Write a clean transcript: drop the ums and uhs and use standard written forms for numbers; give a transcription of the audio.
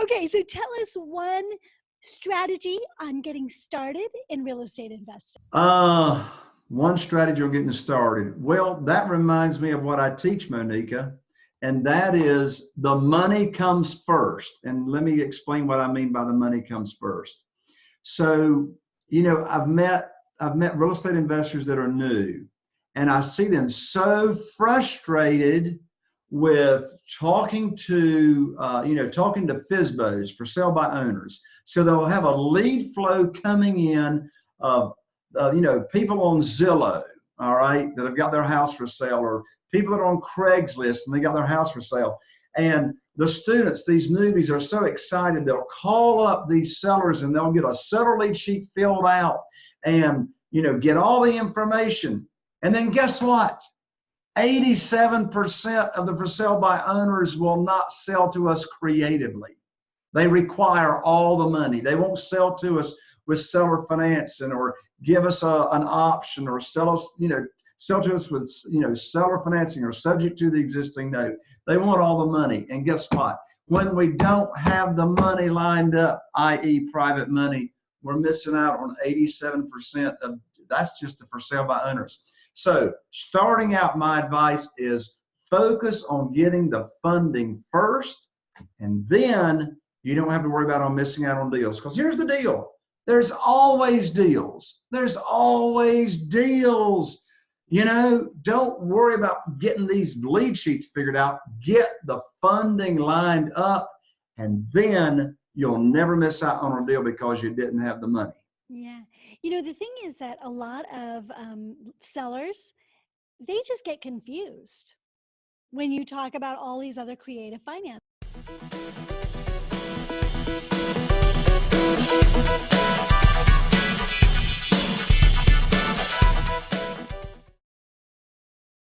Okay, so tell us one strategy on getting started in real estate investing. One strategy on getting started. Well, that reminds me of what I teach, Moneeka, and that is the money comes first. And let me explain what I mean by the money comes first. So, I've met real estate investors that are new, and I see them so frustrated with talking to FSBOs, for sale by owners. So they'll have a lead flow coming in of people on Zillow, all right, that have got their house for sale, or people that are on Craigslist and they got their house for sale. And the students, these newbies, are so excited. They'll call up these sellers and they'll get a seller lead sheet filled out and, get all the information. And then guess what? 87% of the for sale by owners will not sell to us creatively. They require all the money. They won't sell to us with seller financing, or give us an option, or sell to us with seller financing, or subject to the existing note. They want all the money. And guess what? When we don't have the money lined up, i.e. private money, we're missing out on 87% of that's just the for sale by owners. So starting out, my advice is focus on getting the funding first, and then you don't have to worry about missing out on deals. Because here's the deal. There's always deals. There's always deals. Don't worry about getting these lead sheets figured out. Get the funding lined up, and then you'll never miss out on a deal because you didn't have the money. Yeah. The thing is that a lot of sellers, they just get confused when you talk about all these other creative finance.